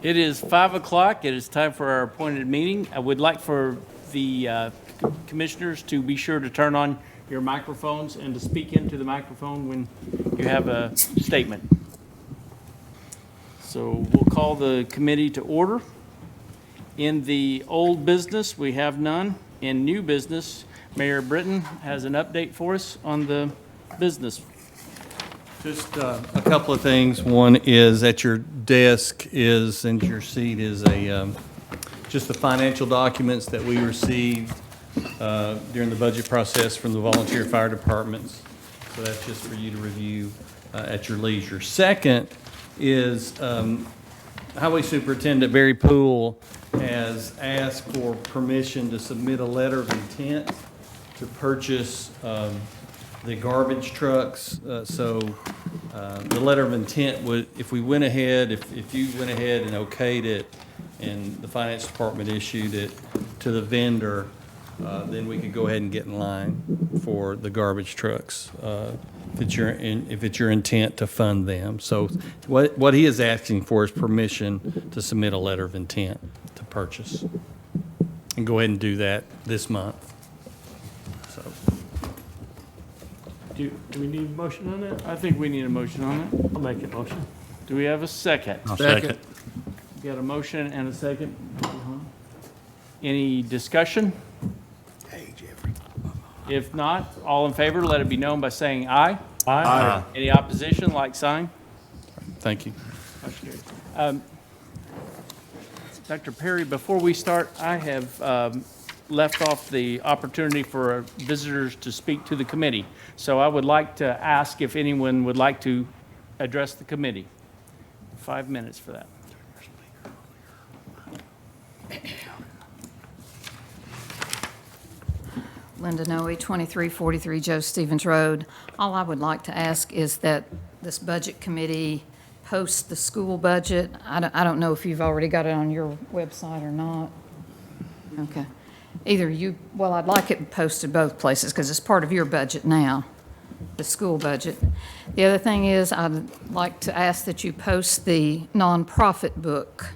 It is 5 o'clock. It is time for our appointed meeting. I would like for the commissioners to be sure to turn on your microphones and to speak into the microphone when you have a statement. So we'll call the committee to order. In the old business, we have none. In new business, Mayor Britton has an update for us on the business. Just a couple of things. One is at your desk is, and your seat is just the financial documents that we received during the budget process from the volunteer fire departments. So that's just for you to review at your leisure. Second is Highway Superintendent Barry Poole has asked for permission to submit a letter of intent to purchase the garbage trucks. The letter of intent would, if we went ahead, if you went ahead and okayed it and the finance department issued it to the vendor, then we could go ahead and get in line for the garbage trucks, if it's your intent to fund them. So what he is asking for is permission to submit a letter of intent to purchase. And go ahead and do that this month. So. Do we need a motion on that? I think we need a motion on that. I'll make a motion. Do we have a second? I'll second. We got a motion and a second. Any discussion? Hey, Jeffrey. If not, all in favor, let it be known by saying aye. Aye. Any opposition, like sign? Thank you. Dr. Perry, before we start, I have left off the opportunity for visitors to speak to the committee. So I would like to ask if anyone would like to address the committee. 5 minutes for that. Linda Noe, 2343 Joe Stevens Road. All I would like to ask is that this budget committee post the school budget. I don't know if you've already got it on your website or not. Okay. Either you, well, I'd like it posted both places because it's part of your budget now, the school budget. The other thing is I'd like to ask that you post the nonprofit book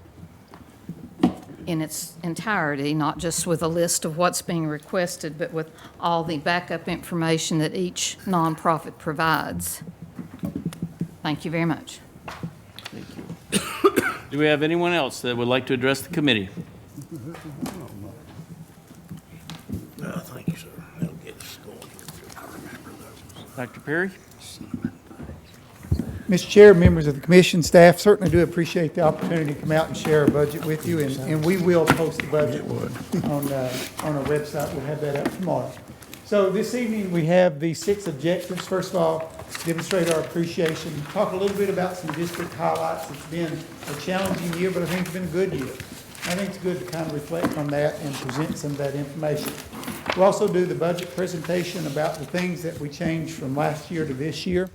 in its entirety, not just with a list of what's being requested, but with all the backup information that each nonprofit provides. Thank you very much. Thank you. Do we have anyone else that would like to address the committee? No, thank you, sir. That'll get us going. I remember those. Dr. Perry? Mr. Chair, members of the commission, staff, certainly do appreciate the opportunity to come out and share our budget with you, and we will post the budget on our website. We'll have that up tomorrow. So this evening, we have the 6 objectives. First of all, demonstrate our appreciation, talk a little bit about some district highlights. It's been a challenging year, but I think it's been a good year. I think it's good to kind of reflect on that and present some of that information. We'll also do the budget presentation about the things that we changed from last year to this year.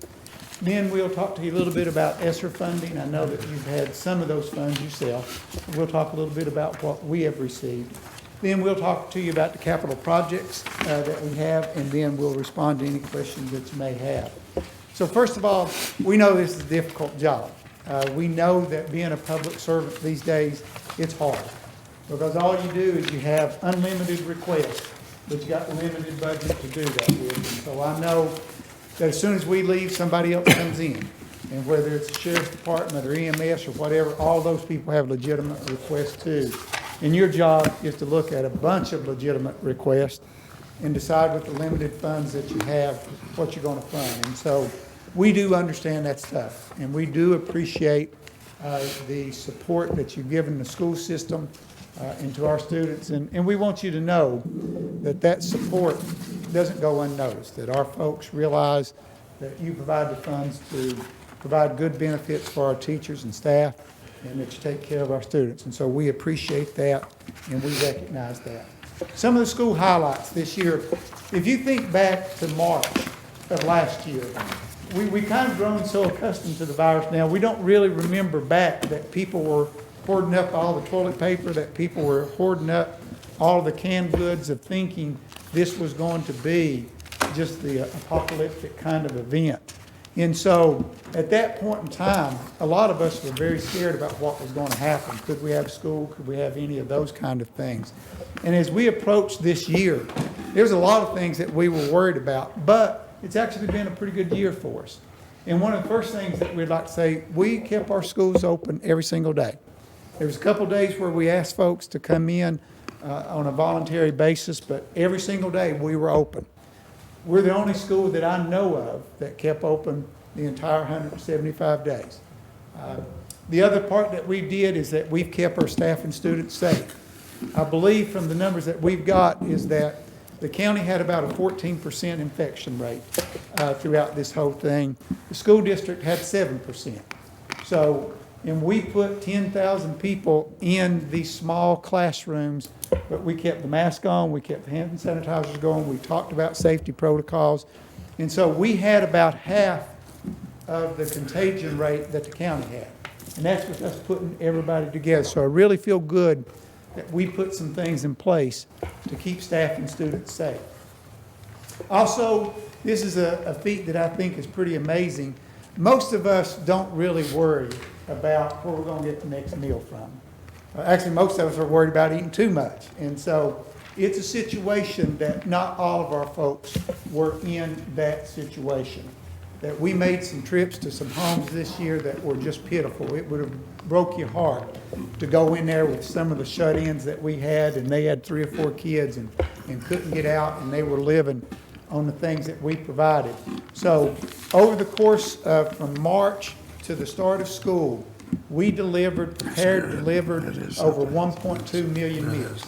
Then we'll talk to you a little bit about ESSER funding. I know that you've had some of those funds yourself. We'll talk a little bit about what we have received. Then we'll talk to you about the capital projects that we have, and then we'll respond to any questions that you may have. So first of all, we know this is a difficult job. We know that being a public servant these days, it's hard. Because all you do is you have unlimited requests, but you got limited budget to do that with. And so I know that as soon as we leave, somebody else comes in. And whether it's the sheriff's department or EMS or whatever, all those people have legitimate requests too. And your job is to look at a bunch of legitimate requests and decide with the limited funds that you have what you're going to fund. And so we do understand that's tough, and we do appreciate the support that you've given the school system and to our students. And we want you to know that that support doesn't go unnoticed, that our folks realize that you provide the funds to provide good benefits for our teachers and staff, and that you take care of our students. And so we appreciate that, and we recognize that. Some of the school highlights this year, if you think back to March of last year, we kind of grown so accustomed to the virus now, we don't really remember back that people were hoarding up all the toilet paper, that people were hoarding up all the canned goods, of thinking this was going to be just the apocalyptic kind of event. And so, at that point in time, a lot of us were very scared about what was going to happen. Could we have school? Could we have any of those kind of things? And as we approached this year, there's a lot of things that we were worried about, but it's actually been a pretty good year for us. And one of the first things that we'd like to say, we kept our schools open every single day. There was a couple days where we asked folks to come in on a voluntary basis, but every single day we were open. We're the only school that I know of that kept open the entire 175 days. The other part that we did is that we've kept our staff and students safe. I believe from the numbers that we've got is that the county had about a 14% infection rate throughout this whole thing. The school district had 7%. So, and we put 10,000 people in these small classrooms, but we kept the mask on, we kept the hand sanitizers going, we talked about safety protocols. And so we had about half of the contagion rate that the county had. And that's with us putting everybody together. So I really feel good that we put some things in place to keep staff and students safe. Also, this is a feat that I think is pretty amazing. Most of us don't really worry about where we're going to get the next meal from. Actually, most of us are worried about eating too much. And so it's a situation that not all of our folks were in that situation. That we made some trips to some homes this year that were just pitiful. It would have broke your heart to go in there with some of the shut-ins that we had, and they had 3 or 4 kids and couldn't get out, and they were living on the things that we provided. So over the course of from March to the start of school, we delivered over 1.2 million meals.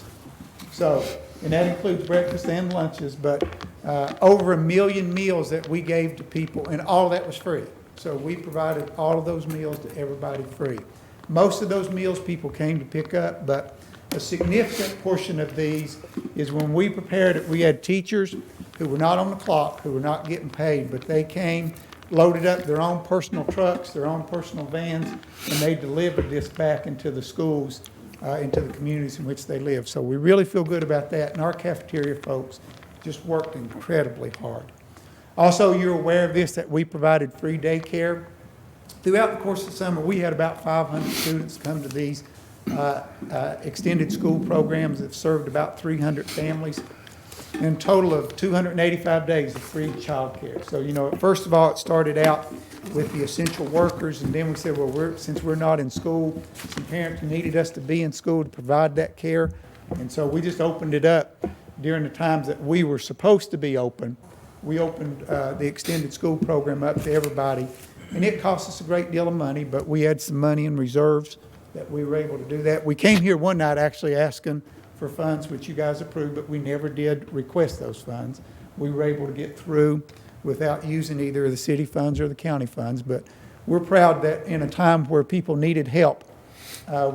So, and that includes breakfast and lunches, but over 1 million meals that we gave to people, and all of that was free. So we provided all of those meals to everybody free. Most of those meals people came to pick up, but a significant portion of these is when we prepared it, we had teachers who were not on the clock, who were not getting paid, but they came, loaded up their own personal trucks, their own personal vans, and they delivered this back into the schools, into the communities in which they live. So we really feel good about that, and our cafeteria folks just worked incredibly hard. Also, you're aware of this, that we provided free daycare. Throughout the course of the summer, we had about 500 students come to these extended school programs that served about 300 families. In a total of 285 days of free childcare. So, you know, first of all, it started out with the essential workers, and then we said, well, since we're not in school, some parents needed us to be in school to provide that care. And so we just opened it up during the times that we were supposed to be open. We opened the extended school program up to everybody, and it cost us a great deal of money, but we had some money in reserves that we were able to do that. We came here one night actually asking for funds, which you guys approved, but we never did request those funds. We were able to get through without using either the city funds or the county funds, but we're proud that in a time where people needed help,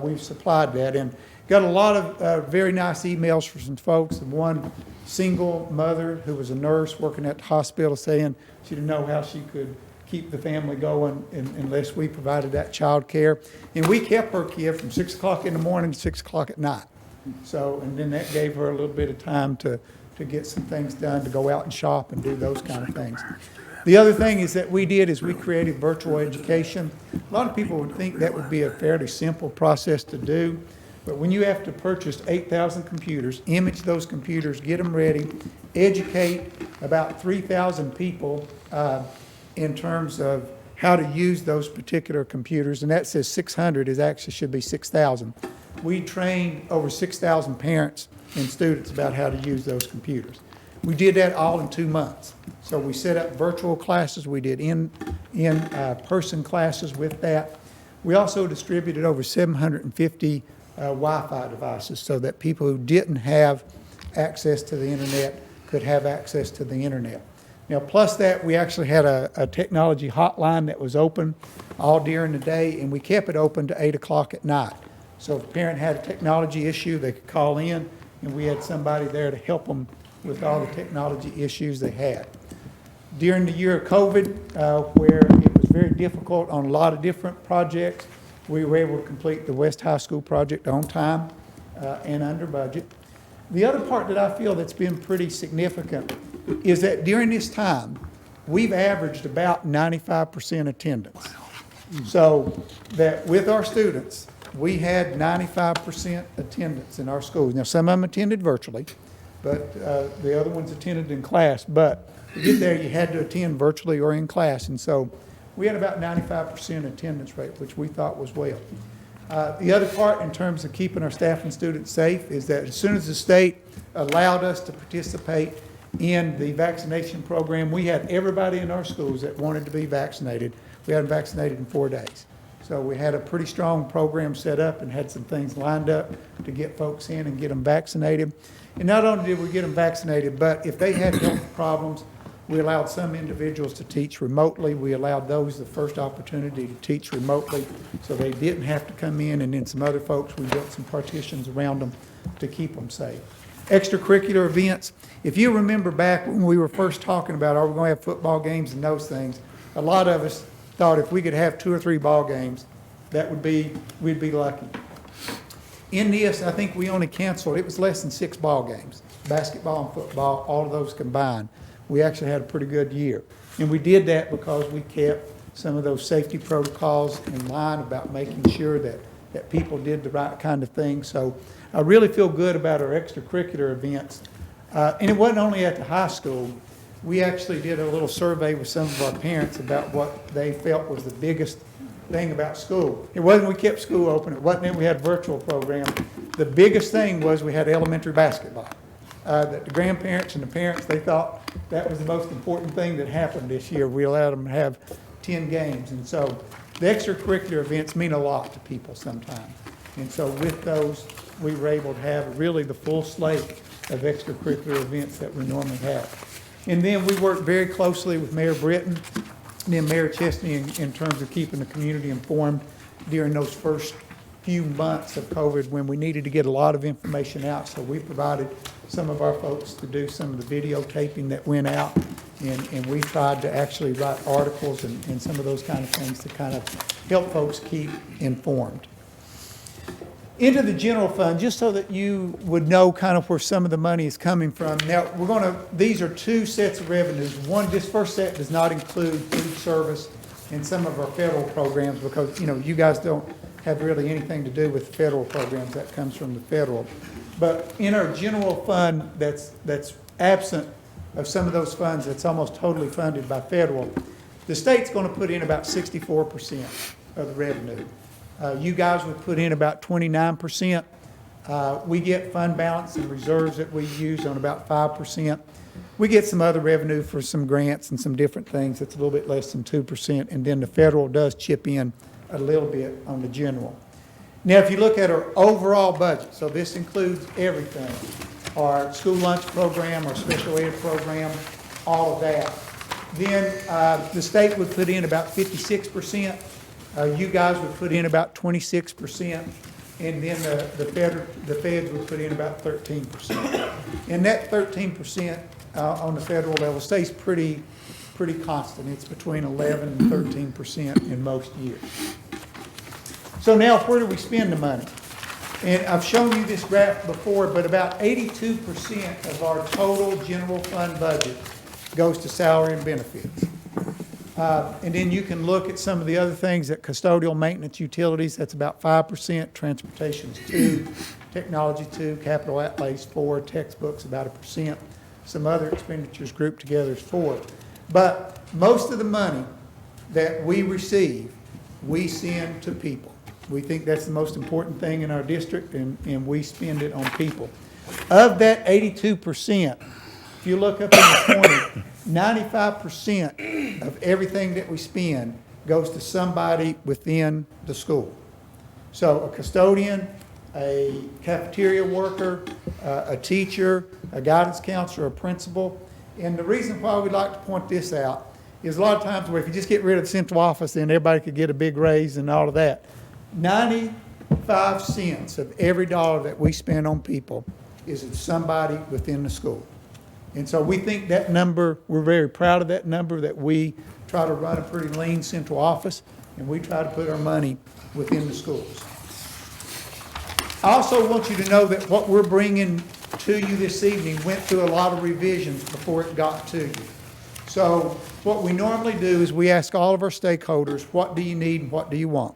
we've supplied that. And got a lot of very nice emails from some folks, and one single mother who was a nurse working at the hospital saying she didn't know how she could keep the family going unless we provided that child care. And we kept her kid from 6 o'clock in the morning to 6 o'clock at night. So, and then that gave her a little bit of time to get some things done, to go out and shop and do those kind of things. The other thing is that we did is we created virtual education. A lot of people would think that would be a fairly simple process to do, but when you have to purchase 8,000 computers, image those computers, get them ready, educate about 3,000 people in terms of how to use those particular computers, and that says 600, it actually should be 6,000. We trained over 6,000 parents and students about how to use those computers. We did that all in 2 months. So we set up virtual classes, we did in-person classes with that. We also distributed over 750 Wi-Fi devices so that people who didn't have access to the internet could have access to the internet. Now, plus that, we actually had a technology hotline that was open all during the day, and we kept it open to 8 o'clock at night. So if a parent had a technology issue, they could call in, and we had somebody there to help them with all the technology issues they had. During the year of COVID, where it was very difficult on a lot of different projects, we were able to complete the West High School project on time and under budget. The other part that I feel that's been pretty significant is that during this time, we've averaged about 95% attendance. So that with our students, we had 95% attendance in our schools. Now, some of them attended virtually, but the other ones attended in class. But to get there, you had to attend virtually or in class. And so we had about 95% attendance rate, which we thought was well. The other part in terms of keeping our staff and students safe is that as soon as the state allowed us to participate in the vaccination program, we had everybody in our schools that wanted to be vaccinated. We had them vaccinated in 4 days. So we had a pretty strong program set up and had some things lined up to get folks in and get them vaccinated. And not only did we get them vaccinated, but if they had health problems, we allowed some individuals to teach remotely. We allowed those the first opportunity to teach remotely so they didn't have to come in. And then some other folks, we built some partitions around them to keep them safe. Extracurricular events. If you remember back when we were first talking about, are we going to have football games and those things, a lot of us thought if we could have 2 or 3 ball games, we'd be lucky. In this, I think we only canceled, it was less than 6 ball games, basketball and football, all of those combined. We actually had a pretty good year. And we did that because we kept some of those safety protocols in line about making sure that people did the right kind of thing. So I really feel good about our extracurricular events. And it wasn't only at the high school. We actually did a little survey with some of our parents about what they felt was the biggest thing about school. It wasn't we kept school open. It wasn't that we had a virtual program. The biggest thing was we had elementary basketball. That the grandparents and the parents, they thought that was the most important thing that happened this year. We allowed them to have 10 games. And so the extracurricular events mean a lot to people sometimes. And so with those, we were able to have really the full slate of extracurricular events that we normally have. And then we worked very closely with Mayor Britton and then Mayor Chesney in terms of keeping the community informed during those first few months of COVID when we needed to get a lot of information out. So we provided some of our folks to do some of the videotaping that went out, and we tried to actually write articles and some of those kind of things to kind of help folks keep informed. Into the general fund, just so that you would know kind of where some of the money is coming from. Now, these are 2 sets of revenues. One, this first set does not include food service and some of our federal programs because, you guys don't have really anything to do with the federal programs. That comes from the federal. But in our general fund that's absent of some of those funds that's almost totally funded by federal, the state's going to put in about 64% of the revenue. You guys would put in about 29%. We get fund balance and reserves that we use on about 5%. We get some other revenue for some grants and some different things that's a little bit less than 2%. And then the federal does chip in a little bit on the general. Now, if you look at our overall budget, so this includes everything, our school lunch program, our special ed program, all of that. Then the state would put in about 56%. You guys would put in about 26%, and then the feds would put in about 13%. And that 13% on the federal level stays pretty constant. It's between 11 and 13% in most years. So now, where do we spend the money? And I've shown you this graph before, but about 82% of our total general fund budget goes to salary and benefits. And then you can look at some of the other things, that custodial maintenance utilities, that's about 5%, transportation's 2%, technology 2%, capital outlays 4%, textbooks about 1%, some other expenditures grouped together is 4%. But most of the money that we receive, we send to people. We think that's the most important thing in our district, and we spend it on people. Of that 82%, if you look up in the corner, 95% of everything that we spend goes to somebody within the school. So a custodian, a cafeteria worker, a teacher, a guidance counselor, a principal. And the reason why we'd like to point this out is a lot of times where if you just get rid of the central office, then everybody could get a big raise and all of that. 95 cents of every dollar that we spend on people is somebody within the school. And so we think that number, we're very proud of that number, that we try to run a pretty lean central office, and we try to put our money within the schools. I also want you to know that what we're bringing to you this evening went through a lot of revisions before it got to you. So what we normally do is we ask all of our stakeholders, what do you need and what do you want?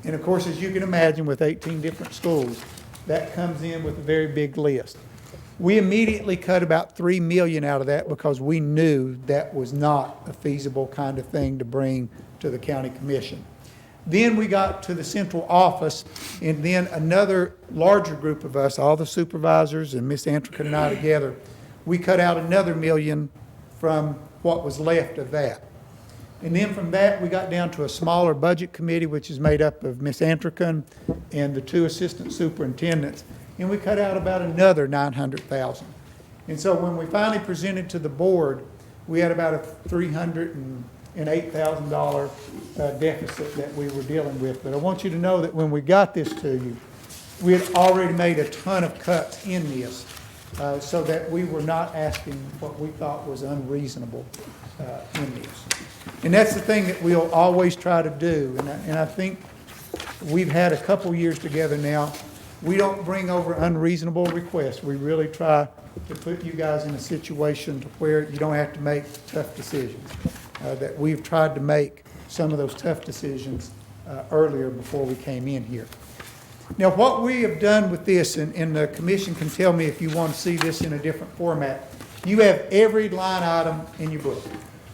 And of course, as you can imagine, with 18 different schools, that comes in with a very big list. We immediately cut about $3 million out of that because we knew that was not a feasible kind of thing to bring to the county commission. Then we got to the central office, and then another larger group of us, all the supervisors and Ms. Antrica and I together, we cut out another $1 million from what was left of that. And then from that, we got down to a smaller budget committee, which is made up of Ms. Antrica and the 2 assistant superintendents, and we cut out about another $900,000. And so when we finally presented to the board, we had about a $308,000 deficit that we were dealing with. But I want you to know that when we got this to you, we had already made a ton of cuts in this, so that we were not asking what we thought was unreasonable in this. And that's the thing that we'll always try to do. And I think we've had a couple years together now. We don't bring over unreasonable requests. We really try to put you guys in a situation to where you don't have to make tough decisions. That we've tried to make some of those tough decisions earlier before we came in here. Now, what we have done with this, and the commission can tell me if you want to see this in a different format, you have every line item in your book.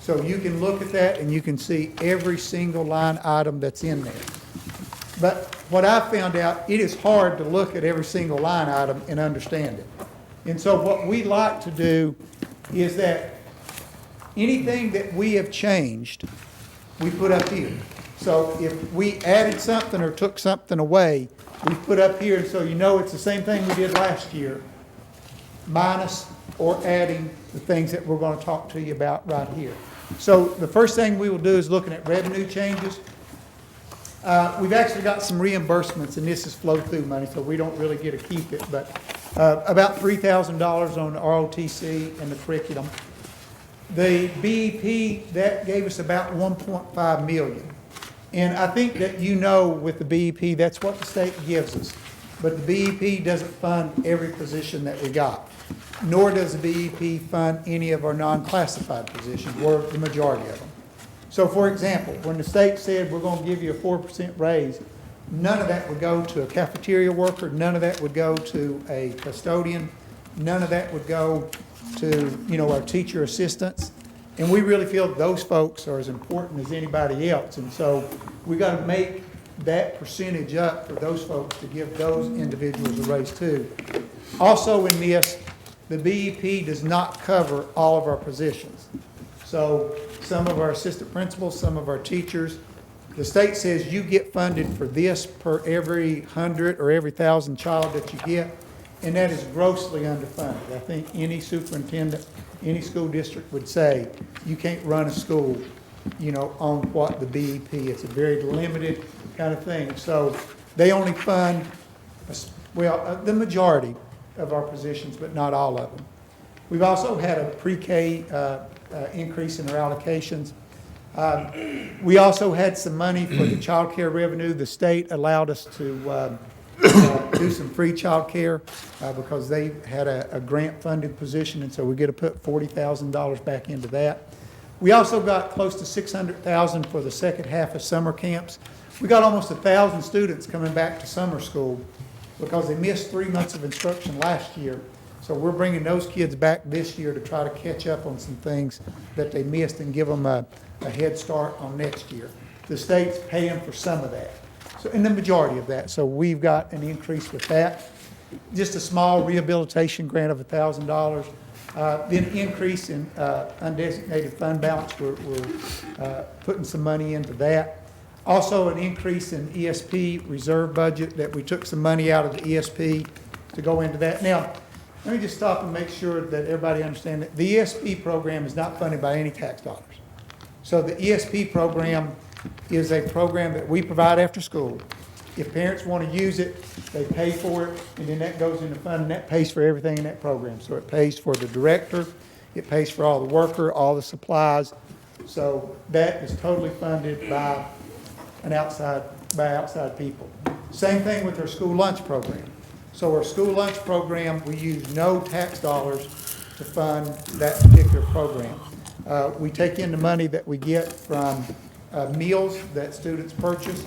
So you can look at that and you can see every single line item that's in there. But what I found out, it is hard to look at every single line item and understand it. And so what we like to do is that anything that we have changed, we put up here. So if we added something or took something away, we put up here, so you know it's the same thing we did last year, minus or adding the things that we're going to talk to you about right here. So the first thing we will do is looking at revenue changes. We've actually got some reimbursements, and this is flow-through money, so we don't really get to keep it, but about $3,000 on ROTC and the curriculum. The BEP, that gave us about $1.5 million. And I think that you know with the BEP, that's what the state gives us. But the BEP doesn't fund every position that we got, nor does the BEP fund any of our non-classified positions, or the majority of them. So for example, when the state said we're going to give you a 4% raise, none of that would go to a cafeteria worker, none of that would go to a custodian, none of that would go to, our teacher assistants. And we really feel those folks are as important as anybody else. And so we got to make that percentage up for those folks to give those individuals a raise too. Also in this, the BEP does not cover all of our positions. So some of our assistant principals, some of our teachers, the state says you get funded for this per every 100 or every 1,000 child that you get, and that is grossly underfunded. I think any superintendent, any school district would say you can't run a school, on what the BEP. It's a very limited kind of thing. So they only fund, the majority of our positions, but not all of them. We've also had a pre-K increase in our allocations. We also had some money for the child care revenue. The state allowed us to do some free child care because they had a grant-funded position, and so we get to put $40,000 back into that. We also got close to $600,000 for the second half of summer camps. We got almost 1,000 students coming back to summer school because they missed 3 months of instruction last year. So we're bringing those kids back this year to try to catch up on some things that they missed and give them a head start on next year. The state's paying for some of that, so in the majority of that. So we've got an increase with that. Just a small rehabilitation grant of $1,000. Then increase in undesignated fund balance. We're putting some money into that. Also an increase in ESP reserve budget that we took some money out of the ESP to go into that. Now, let me just stop and make sure that everybody understands that the ESP program is not funded by any tax dollars. So the ESP program is a program that we provide after school. If parents want to use it, they pay for it, and then that goes into fund, and that pays for everything in that program. So it pays for the director, it pays for all the worker, all the supplies. So that is totally funded by outside people. Same thing with our school lunch program. So our school lunch program, we use no tax dollars to fund that particular program. We take in the money that we get from meals that students purchase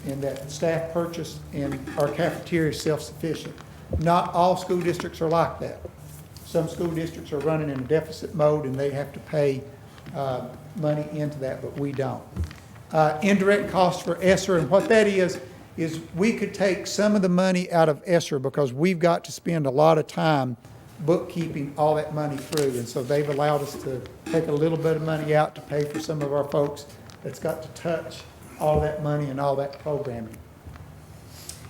and that staff purchase, and our cafeteria is self-sufficient. Not all school districts are like that. Some school districts are running in a deficit mode and they have to pay money into that, but we don't. Indirect costs for ESSER, and what that is we could take some of the money out of ESSER because we've got to spend a lot of time bookkeeping all that money through, and so they've allowed us to take a little bit of money out to pay for some of our folks that's got to touch all that money and all that programming.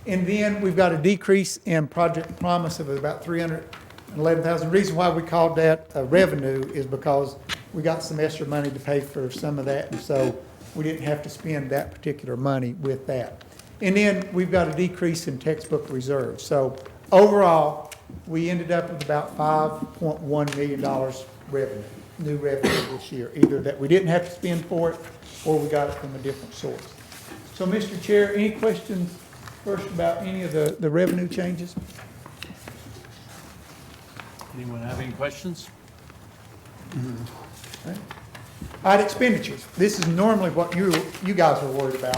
And then we've got a decrease in Project Promise of about $311,000. The reason why we called that revenue is because we got some extra money to pay for some of that, and so we didn't have to spend that particular money with that. And then we've got a decrease in textbook reserves. So overall, we ended up with about $5.1 million revenue, new revenue this year, either that we didn't have to spend for it or we got it from a different source. So, Mr. Chair, any questions first about any of the revenue changes? Anyone have any questions? All right, expenditures. This is normally what you guys are worried about,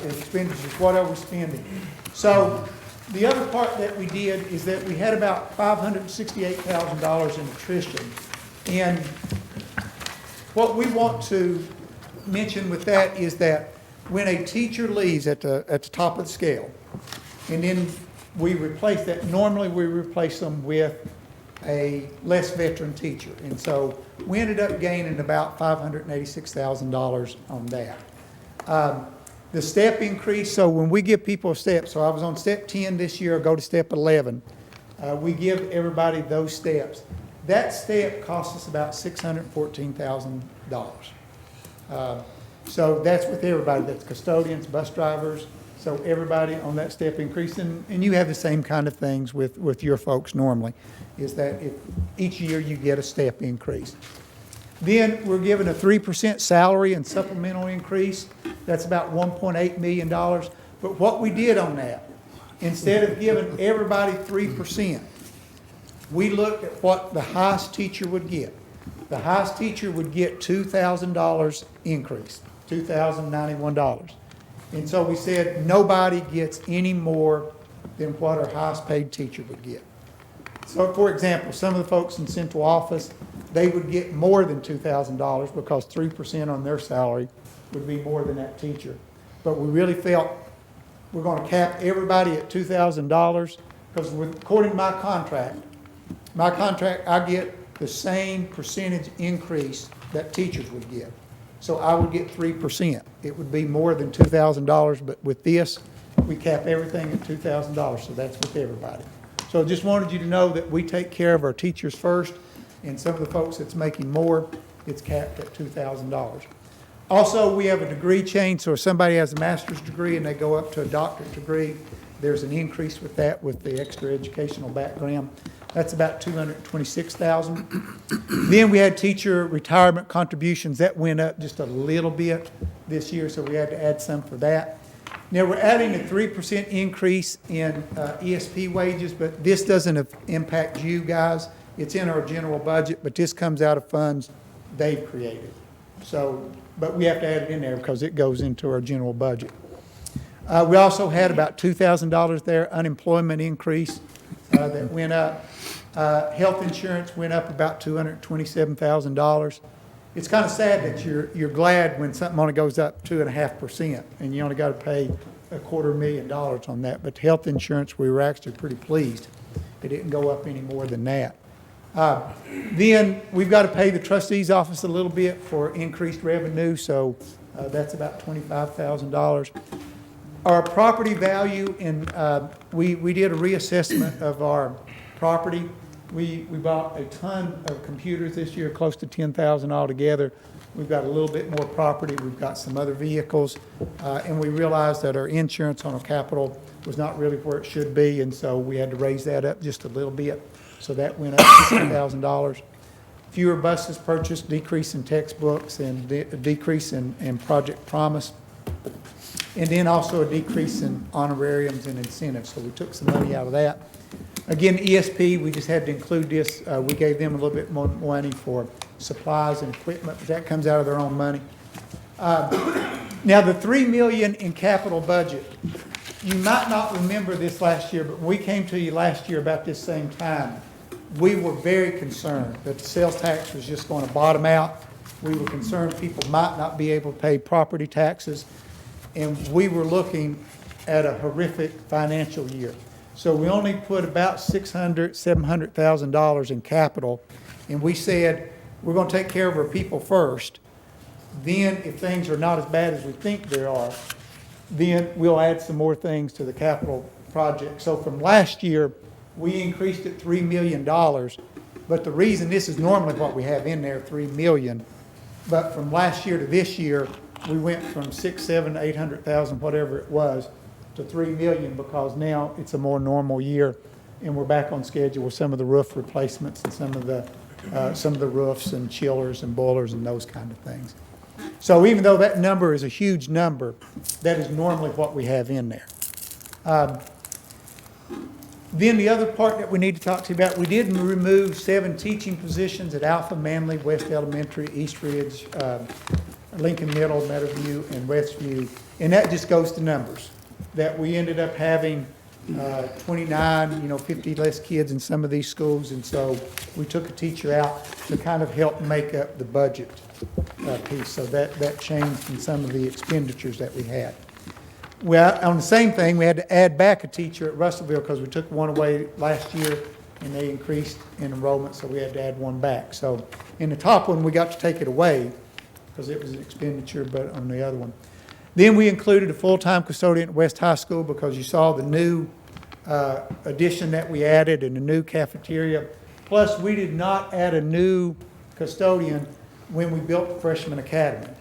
is expenditures. What are we spending? So the other part that we did is that we had about $568,000 in attrition. And what we want to mention with that is that when a teacher leaves at the top of the scale, and then we replace that, normally we replace them with a less veteran teacher. And so we ended up gaining about $586,000 on that. The step increase, so when we give people a step, so I was on step 10 this year, I go to step 11. We give everybody those steps. That step costs us about $614,000. So that's with everybody, that's custodians, bus drivers, so everybody on that step increase. And you have the same kind of things with your folks normally, is that if each year you get a step increase. Then we're given a 3% salary and supplemental increase. That's about $1.8 million. But what we did on that, instead of giving everybody 3%, we looked at what the highest teacher would get. The highest teacher would get $2,000 increase, $2,091. And so we said nobody gets any more than what our highest paid teacher would get. So for example, some of the folks in central office, they would get more than $2,000 because 3% on their salary would be more than that teacher. But we really felt we're going to cap everybody at $2,000 because according to my contract, I get the same percentage increase that teachers would get. So I would get 3%. It would be more than $2,000, but with this, we cap everything at $2,000, so that's with everybody. So I just wanted you to know that we take care of our teachers first, and some of the folks that's making more, it's capped at $2,000. Also, we have a degree change, so if somebody has a master's degree and they go up to a doctorate degree, there's an increase with that with the extra educational background. That's about $226,000. Then we had teacher retirement contributions. That went up just a little bit this year, so we had to add some for that. Now, we're adding a 3% increase in ESP wages, but this doesn't impact you guys. It's in our general budget, but this comes out of funds they've created. So, but we have to add it in there because it goes into our general budget. We also had about $2,000 there, unemployment increase that went up. Health insurance went up about $227,000. It's kind of sad that you're glad when something only goes up 2.5% and you only got to pay $250,000 on that. But health insurance, we were actually pretty pleased. It didn't go up any more than that. Then we've got to pay the trustee's office a little bit for increased revenue, so that's about $25,000. Our property value, and we did a reassessment of our property. We bought a ton of computers this year, close to 10,000 altogether. We've got a little bit more property. We've got some other vehicles. And we realized that our insurance on our capital was not really where it should be, and so we had to raise that up just a little bit. So that went up $60,000. Fewer buses purchased, decrease in textbooks, and a decrease in Project Promise. And then also a decrease in honorariums and incentives. So we took some money out of that. Again, ESP, we just had to include this. We gave them a little bit more money for supplies and equipment, but that comes out of their own money. Now, the $3 million in capital budget, you might not remember this last year, but when we came to you last year about this same time, we were very concerned that the sales tax was just going to bottom out. We were concerned people might not be able to pay property taxes, and we were looking at a horrific financial year. So we only put about $700,000 in capital, and we said, we're going to take care of our people first. Then, if things are not as bad as we think they are, then we'll add some more things to the capital project. So from last year, we increased it $3 million, but the reason, this is normally what we have in there, $3 million, but from last year to this year, we went from 6, 7, 800,000, whatever it was, to $3 million, because now it's a more normal year, and we're back on schedule with some of the roof replacements and some of the roofs and chillers and boilers and those kind of things. So even though that number is a huge number, that is normally what we have in there. Then the other part that we need to talk to you about, we did remove 7 teaching positions at Alpha, Manley, West Elementary, East Ridge, Lincoln Middle, Meadowview, and Westview. And that just goes to numbers, that we ended up having 29, 50 less kids in some of these schools. And so we took a teacher out to kind of help make up the budget piece. So that changed in some of the expenditures that we had. Well, on the same thing, we had to add back a teacher at Russellville because we took one away last year and they increased in enrollment, so we had to add one back. So in the top one, we got to take it away because it was an expenditure, but on the other one. Then we included a full-time custodian at West High School because you saw the new addition that we added and the new cafeteria. Plus, we did not add a new custodian when we built the freshman academy.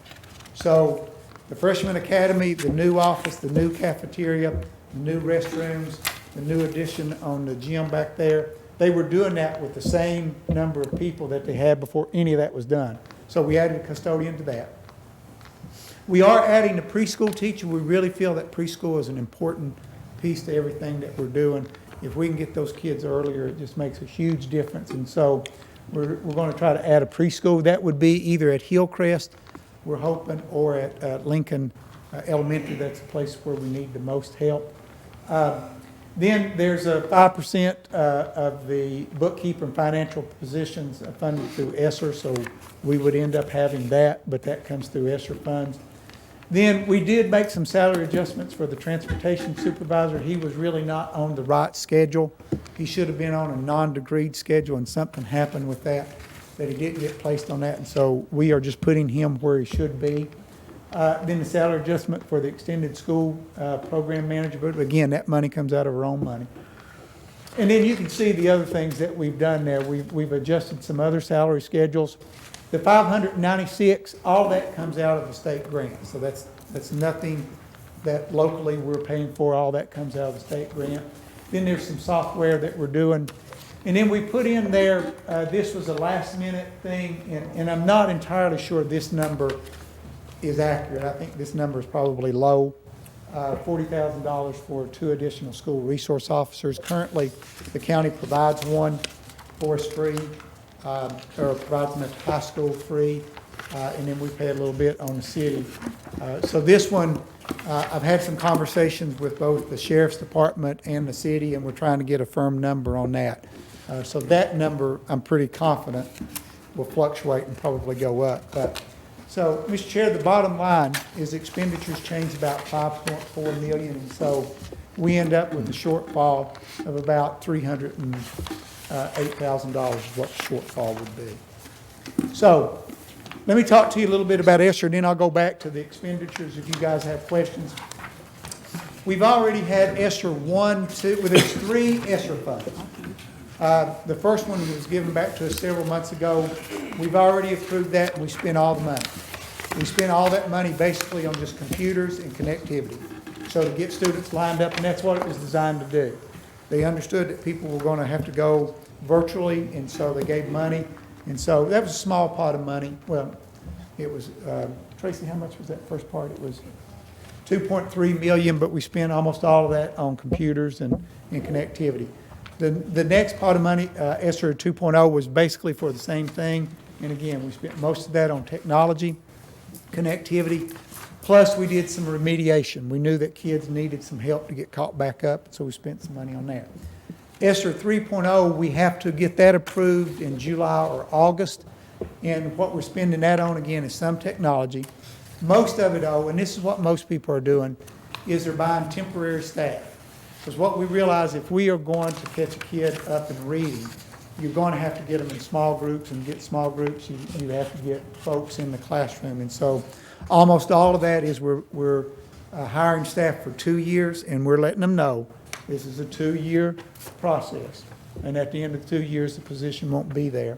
So the freshman academy, the new office, the new cafeteria, the new restrooms, the new addition on the gym back there, they were doing that with the same number of people that they had before any of that was done. So we added a custodian to that. We are adding a preschool teacher. We really feel that preschool is an important piece to everything that we're doing. If we can get those kids earlier, it just makes a huge difference. And so we're going to try to add a preschool. That would be either at Hillcrest, we're hoping, or at Lincoln Elementary. That's the place where we need the most help. Then there's a 5% of the bookkeeper and financial positions funded through ESSER, so we would end up having that, but that comes through ESSER funds. Then we did make some salary adjustments for the transportation supervisor. He was really not on the right schedule. He should have been on a non-degreed schedule, and something happened with that he didn't get placed on that, and so we are just putting him where he should be. Then the salary adjustment for the extended school program manager, but again, that money comes out of our own money. And then you can see the other things that we've done there. We've adjusted some other salary schedules. The 596, all that comes out of the state grant. So that's nothing that locally we're paying for. All that comes out of the state grant. Then there's some software that we're doing. And then we put in there, this was a last minute thing, and I'm not entirely sure this number is accurate. I think this number is probably low. $40,000 for 2 additional school resource officers. Currently, the county provides one for us free, or provides them at the high school free, and then we pay a little bit on the city. So this one, I've had some conversations with both the sheriff's department and the city, and we're trying to get a firm number on that. So that number, I'm pretty confident, will fluctuate and probably go up. But so, Mr. Chair, the bottom line is expenditures change about $5.4 million, and so we end up with a shortfall of about $308,000 is what the shortfall would be. So, let me talk to you a little bit about ESSER, and then I'll go back to the expenditures if you guys have questions. We've already had ESSER 1, 2, well, there's 3 ESSER funds. The first one was given back to us several months ago. We've already approved that, and we spent all the money. We spent all that money basically on just computers and connectivity. So to get students lined up, and that's what it was designed to do. They understood that people were going to have to go virtually, and so they gave money. And so that was a small pot of money. Well, it was, Tracy, how much was that first part? It was $2.3 million, but we spent almost all of that on computers and connectivity. The next pot of money, ESSER 2.0, was basically for the same thing. And again, we spent most of that on technology, connectivity, plus we did some remediation. We knew that kids needed some help to get caught back up, so we spent some money on that. ESSER 3.0, we have to get that approved in July or August. And what we're spending that on, again, is some technology. Most of it, though, and this is what most people are doing, is they're buying temporary staff. Because what we realize, if we are going to catch a kid up and reading, you're going to have to get them in small groups, and get small groups, you have to get folks in the classroom. And so almost all of that is we're hiring staff for 2 years, and we're letting them know this is a 2-year process. And at the end of the 2 years, the position won't be there.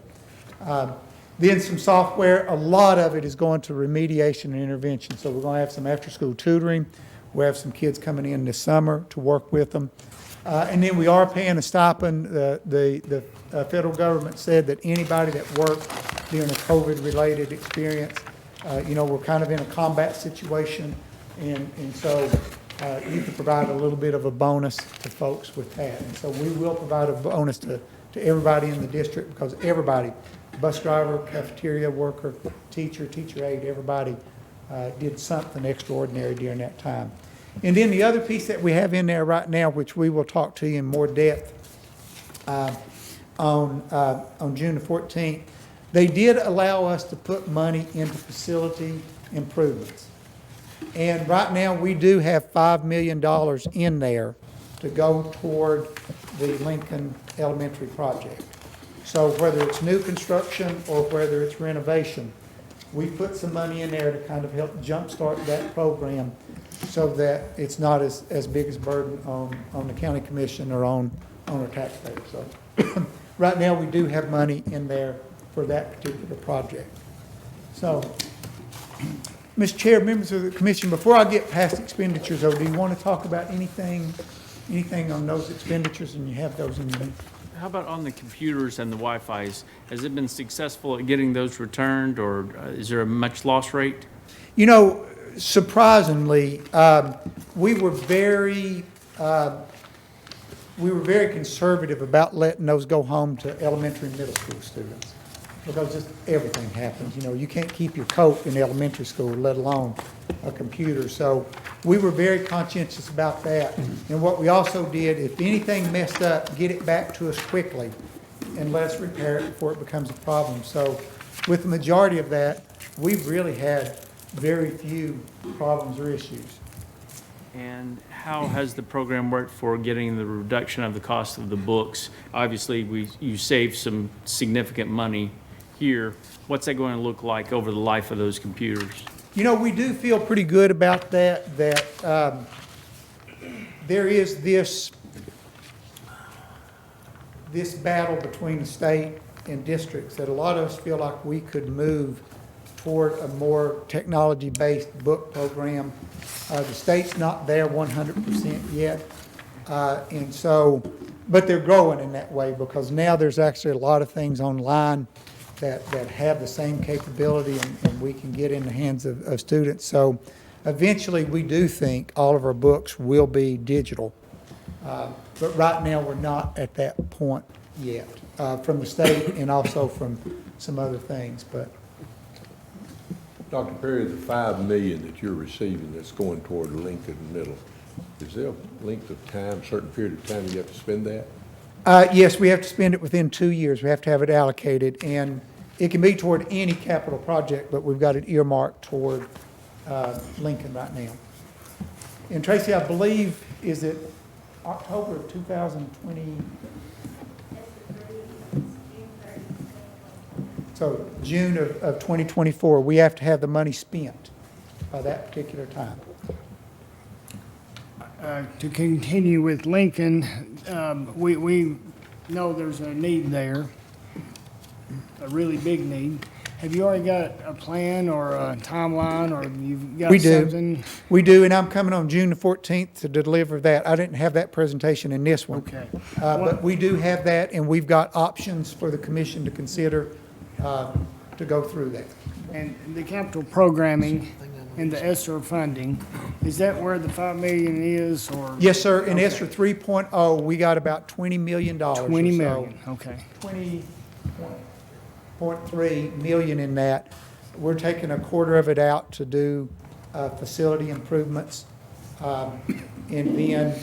Then some software, a lot of it is going to remediation and intervention. So we're going to have some after-school tutoring. We'll have some kids coming in this summer to work with them. And then we are paying a stipend. The federal government said that anybody that worked during a COVID-related experience, we're kind of in a combat situation. And so you can provide a little bit of a bonus to folks with that. And so we will provide a bonus to everybody in the district, because everybody, bus driver, cafeteria worker, teacher, teacher aide, everybody did something extraordinary during that time. And then the other piece that we have in there right now, which we will talk to you in more depth on June the 14th, they did allow us to put money into facility improvements. And right now, we do have $5 million in there to go toward the Lincoln Elementary project. So whether it's new construction or whether it's renovation, we put some money in there to kind of help jumpstart that program so that it's not as big as a burden on the county commission or on our taxpayers. So right now, we do have money in there for that particular project. So, Mr. Chair, members of the commission, before I get past expenditures, though, do you want to talk about anything on those expenditures, and you have those in your? How about on the computers and the Wi-Fi's? Has it been successful at getting those returned, or is there a much loss rate? Surprisingly, we were very conservative about letting those go home to elementary and middle school students, because just everything happens. You can't keep your coat in elementary school, let alone a computer. So we were very conscientious about that. And what we also did, if anything messed up, get it back to us quickly and let us repair it before it becomes a problem. So with the majority of that, we've really had very few problems or issues. And how has the program worked for getting the reduction of the cost of the books? Obviously, you saved some significant money here. What's that going to look like over the life of those computers? We do feel pretty good about that there is this battle between the state and districts that a lot of us feel like we could move toward a more technology-based book program. The state's not there 100% yet, and so, but they're growing in that way, because now there's actually a lot of things online that have the same capability, and we can get in the hands of students. So eventually, we do think all of our books will be digital. But right now, we're not at that point yet, from the state and also from some other things. But Dr. Perry, the $5 million that you're receiving that's going toward Lincoln Middle, is there a length of time, certain period of time you have to spend that? Yes, we have to spend it within 2 years. We have to have it allocated, and it can be toward any capital project, but we've got it earmarked toward Lincoln right now. And Tracy, I believe, is it October of 2020? So June of 2024, we have to have the money spent by that particular time. To continue with Lincoln, we know there's a need there, a really big need. Have you already got a plan or a timeline, or you've got something? We do, and I'm coming on June the 14th to deliver that. I didn't have that presentation in this one. Okay. But we do have that, and we've got options for the commission to consider to go through that. And the capital programming and the ESSER funding, is that where the $5 million is, or? Yes, sir. In Okay. ESSER 3.0, we got about $20 million. 20 million, okay. 0.3 million in that. We're taking a quarter of it out to do facility improvements. And then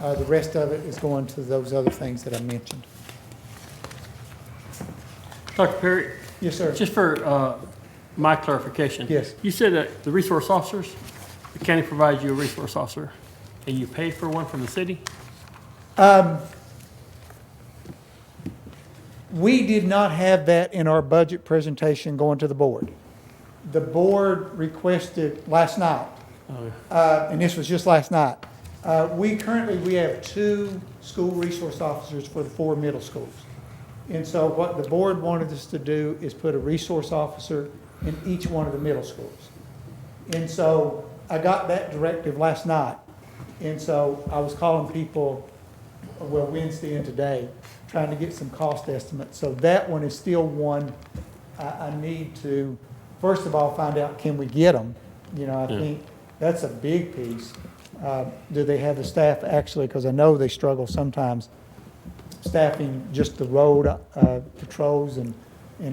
the rest of it is going to those other things that I mentioned. Dr. Perry, Yes, sir. just for my clarification. Yes. You said that the resource officers, the county provides you a resource officer, and you pay for one from the city? We did not have that in our budget presentation going to the board. The board requested last night, and this was just last night. We have 2 school resource officers for the 4 middle schools. And so what the board wanted us to do is put a resource officer in each one of the middle schools. And so I got that directive last night. And so I was calling people, well, Wednesday and today, trying to get some cost estimates. So that one is still one I need to, first of all, find out, can we get them? You know, I think that's a big piece. Do they have the staff actually, because I know they struggle sometimes staffing just the road patrols and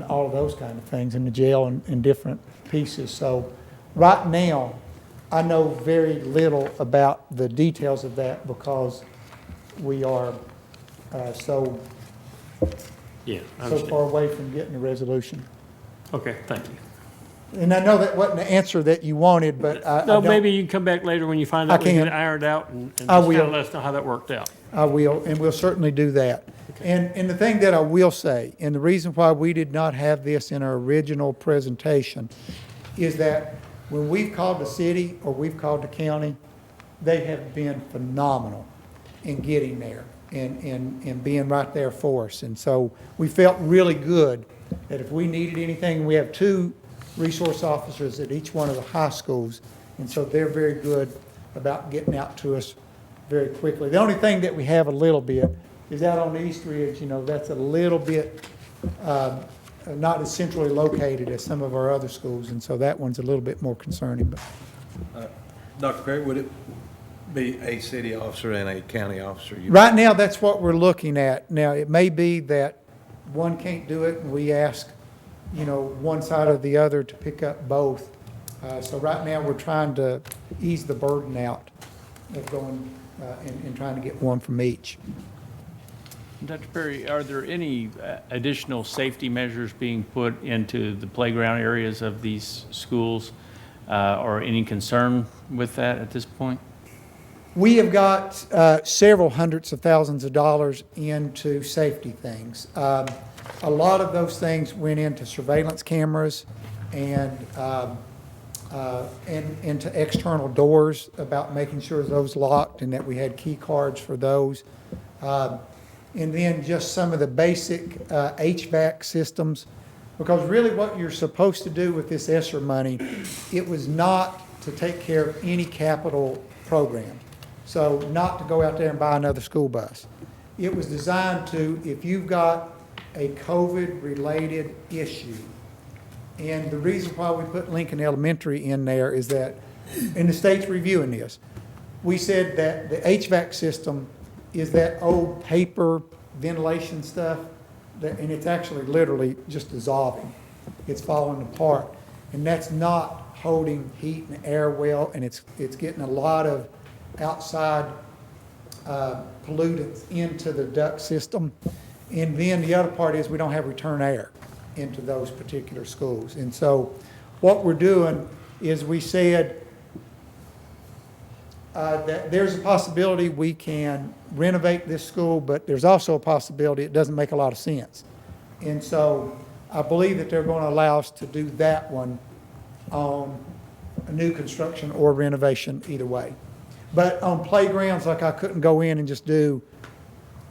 all of those kind of things in the jail and different pieces. So right now, I know very little about the details of that because we are so Yeah, I far understand. away from getting a resolution. Okay, thank you. And I know that wasn't the answer that you wanted, but I No, don't. maybe you can come back later when you find I out we get can. it ironed out and just I kind will. of let us know how that worked out. I will, and we'll certainly do that. And the thing that I will say, and the reason why we did not have this in our original presentation, is that when we've called the city or we've called the county, they have been phenomenal in getting there and being right there for us. And so we felt really good that if we needed anything, we have 2 resource officers at each one of the high schools, and so they're very good about getting out to us very quickly. The only thing that we have a little bit is out on the East Ridge. You know, that's a little bit not as centrally located as some of our other schools, and so that one's a little bit more concerning. But Dr. Perry, would it be a city officer and a county officer? right now, that's what we're looking at. Now, it may be that one can't do it, and we ask, you know, one side or the other to pick up both. So right now, we're trying to ease the burden out of going and trying to get one from each. Dr. Perry, are there any additional safety measures being put into the playground areas of these schools, or any concern with that at this point? We have got several hundreds of thousands of dollars into safety things. A lot of those things went into surveillance cameras and into external doors, about making sure those locked and that we had key cards for those. And then just some of the basic HVAC systems, because really what you're supposed to do with this ESSER money, it was not to take care of any capital program. So not to go out there and buy another school bus. It was designed to, if you've got a COVID-related issue, and the reason why we put Lincoln Elementary in there is that, and the state's reviewing this, we said that the HVAC system is that old paper ventilation stuff, and it's actually literally just dissolving. It's falling apart, and that's not holding heat and air well, and it's getting a lot of outside pollutants into the duct system. And then the other part is we don't have return air into those particular schools. And so what we're doing is we said that there's a possibility we can renovate this school, but there's also a possibility it doesn't make a lot of sense. And so I believe that they're going to allow us to do that one on a new construction or renovation either way. But on playgrounds, like I couldn't go in and just do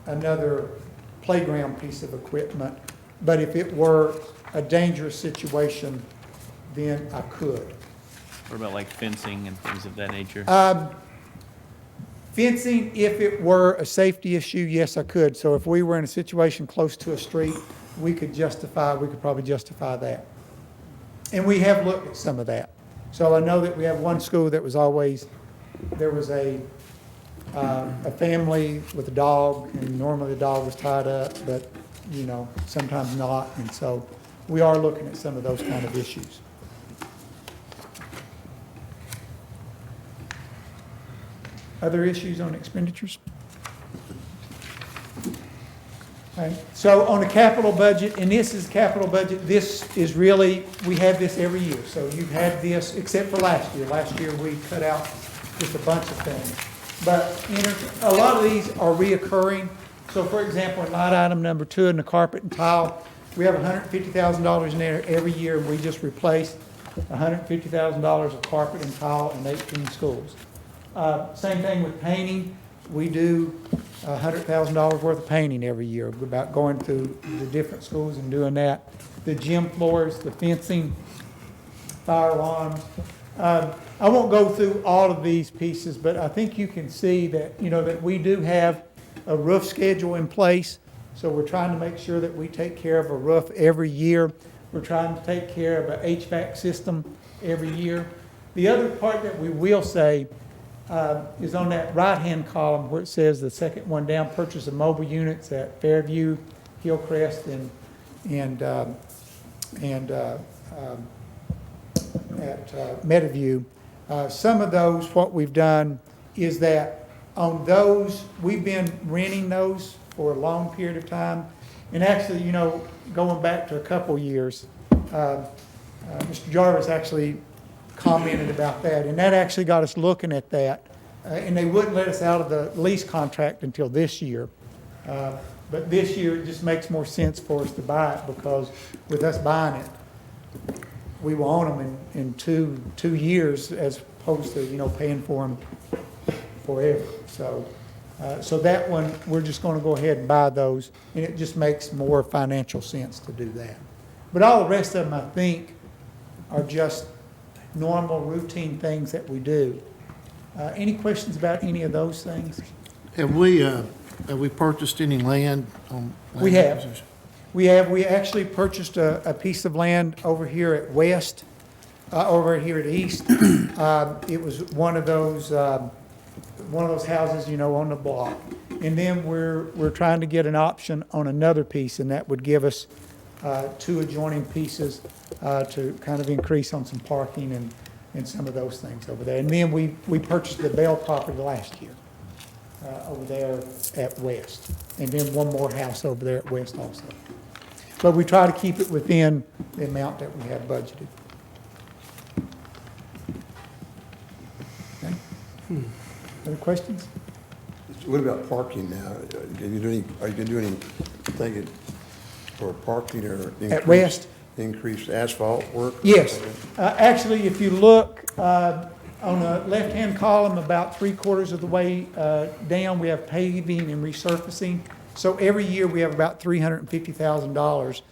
another playground piece of equipment. But if it were a dangerous situation, then I could. What about like fencing and things of that nature? Fencing, if it were a safety issue, yes, I could. So if we were in a situation close to a street, we could probably justify that. And we have looked at some of that. So I know that we have one school that was always, there was a family with a dog, and normally the dog was tied up, but, you know, sometimes not. And so we are looking at some of those kind of issues. Other issues on expenditures? Okay, so on the capital budget, and this is capital budget, this is really, we have this every year. So you've had this, except for last year. Last year, we cut out just a bunch of things. But a lot of these are reoccurring. So for example, in line item number 2 in the carpet and tile, we have $150,000 in there every year, and we just replaced $150,000 of carpet and tile in 18 schools. Same thing with painting. We do $100,000 worth of painting every year, about going through the different schools and doing that. The gym floors, the fencing, fire alarms. I won't go through all of these pieces, but I think you can see that, you know, that we do have a roof schedule in place. So we're trying to make sure that we take care of a roof every year. We're trying to take care of an HVAC system every year. The other part that we will say is on that right-hand column where it says the second one down, purchase of mobile units at Fairview, Hillcrest, and at Meadowview. Some of those, what we've done is that on those, we've been renting those for a long period of time. And actually, you know, going back to a couple years, Mr. Jarvis actually commented about that, and that actually got us looking at that. And they wouldn't let us out of the lease contract until this year. But this year, it just makes more sense for us to buy it, because with us buying it, we will own them in two years, as opposed to, you know, paying for them forever. So that one, we're just going to go ahead and buy those, and it just makes more financial sense to do that. But all the rest of them, I think, are just normal routine things that we do. Any questions about any of those things? Have we purchased any land on? We have. We actually purchased a piece of land over here at West, over here at East. It was one of those houses, you know, on the block. And then we're trying to get an option on another piece, and that would give us 2 adjoining pieces to kind of increase on some parking and some of those things over there. And then we purchased the Bell property last year over there at West. And then one more house over there at West also. But we try to keep it within the amount that we have budgeted. Okay. Other questions? What about parking now? Are you going to do anything for parking or At West? increased asphalt work? Yes. Actually, if you look on the left-hand column, about 3/4 of the way down, we have paving and resurfacing. So every year, we have about $350,000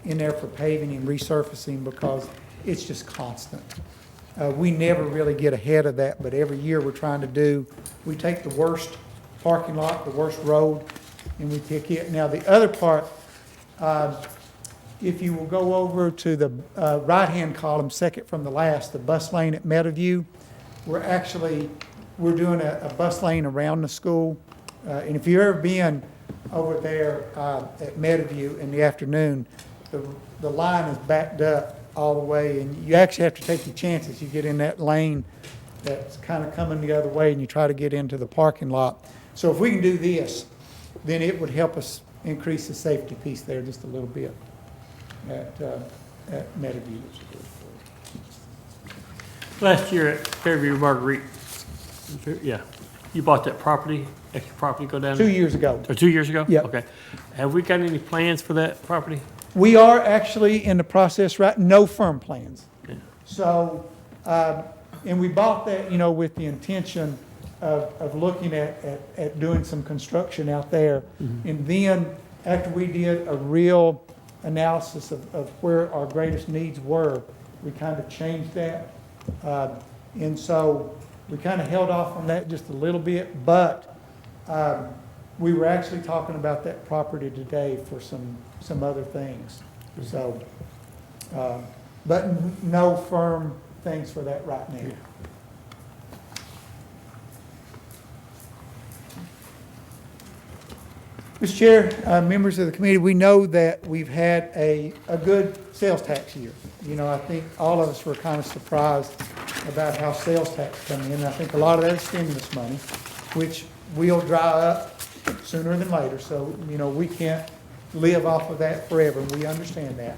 in there for paving and resurfacing, because it's just constant. We never really get ahead of that, but every year we're trying to we take the worst parking lot, the worst road, and we pick it. Now, the other part, if you will go over to the right-hand column, second from the last, the bus lane at Meadowview, we're doing a bus lane around the school. And if you've ever been over there at Meadowview in the afternoon, the line is backed up all the way, and you actually have to take your chances. You get in that lane that's kind of coming the other way, and you try to get into the parking lot. So if we can do this, then it would help us increase the safety piece there just a little bit at Meadowview. Last year at Fairview Marguerite, yeah, you bought that property, extra property, go down 2 there? years ago. Or 2 years ago? Yep. Okay. Have we got any plans for that property? We are actually in the process, no firm plans. Yeah. So, and we bought that, you know, with the intention of looking at doing some construction out there. Mm-hmm. And then, after we did a real analysis of where our greatest needs were, we kind of changed that. And so, we kind of held off on that just a little bit, but we were actually talking about that property today for some other things. So, but no firm things for that right now. Mr. Chair, members of the committee, we know that we've had a good sales tax year. You know, I think all of us were kind of surprised about how sales tax come in. And I think a lot of that is stimulus money, which will dry up sooner than later. So, you know, we can't live off of that forever, and we understand that.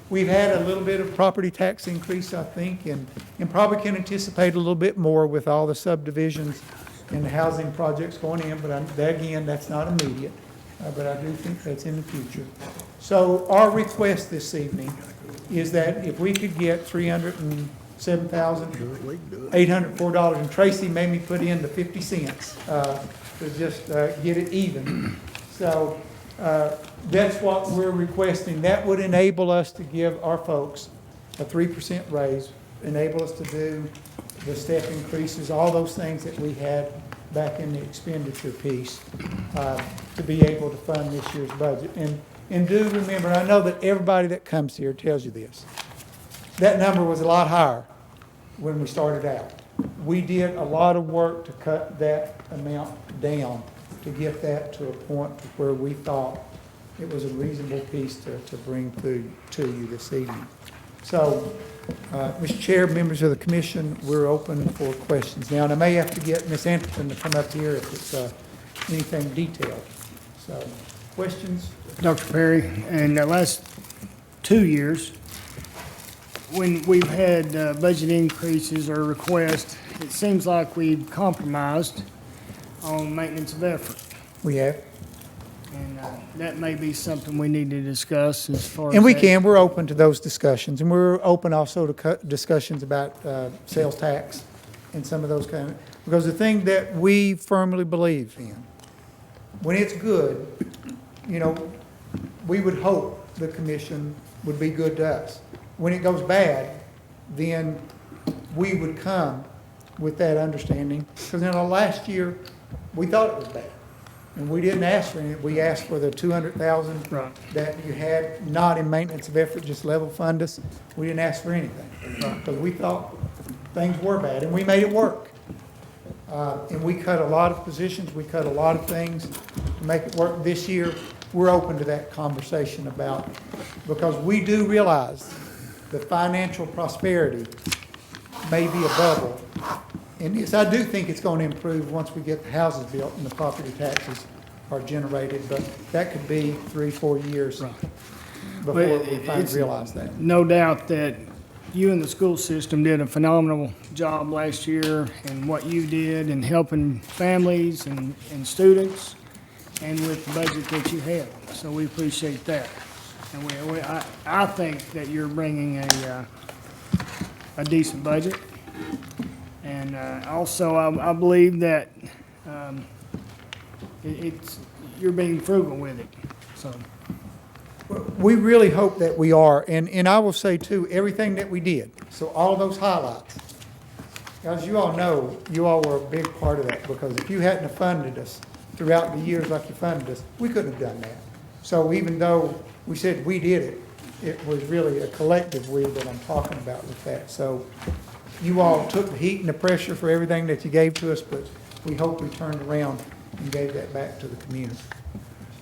We've had a little bit of property tax increase, I think, and probably can anticipate a little bit more with all the subdivisions and the housing projects going in, but again, that's not immediate, but I do think that's in the future. So our request this evening is that if we could get $307,804, and Tracy made me put in the 50 cents to just get it even. So that's what we're requesting. That would enable us to give our folks a 3% raise, enable us to do the step increases, all those things that we had back in the expenditure piece, to be able to fund this year's budget. And do remember, I know that everybody that comes here tells you this, that number was a lot higher when we started out. We did a lot of work to cut that amount down to get that to a point where we thought it was a reasonable piece to bring to you this evening. So, Mr. Chair, members of the commission, we're open for questions now. And I may have to get Ms. Anderson to come up here if it's anything detailed. So, questions? Dr. Perry, in the last 2 years, when we've had budget increases or requests, it seems like we've compromised on maintenance of effort. We have. And that may be something we need to discuss as far as. And we that. can, we're open to those discussions, and we're open also to discussions about sales tax and some of those kind of, because the thing that we firmly believe in, when it's good, you know, we would hope the commission would be good to us. When it goes bad, then we would come with that understanding, because in the last year, we thought it was bad. And we didn't ask for any, we asked for the 200,000 Right. that you had, not in maintenance of effort, just level fund us. We didn't ask for anything, because we thought things were bad, and we made it work. And we cut a lot of positions, we cut a lot of things to make it work. This year, we're open to that conversation about, because we do realize the financial prosperity may be a bubble. And yes, I do think it's going to improve once we get the houses built and the property taxes are generated, but that could be 3-4 years before we finally it's realize that. No doubt that you and the school system did a phenomenal job last year in what you did in helping families and students and with the budget that you had. So we appreciate that. And I think that you're bringing a decent budget. And also, I believe that you're being frugal with it, so. We really hope that we are, and I will say too, everything that we did, so all those highlights, as you all know, you all were a big part of that, because if you hadn't have funded us throughout the years like you funded us, we couldn't have done that. So even though we said we did it, it was really a collective we that I'm talking about with that. So you all took the heat and the pressure for everything that you gave to us, but we hope we turned around and gave that back to the community.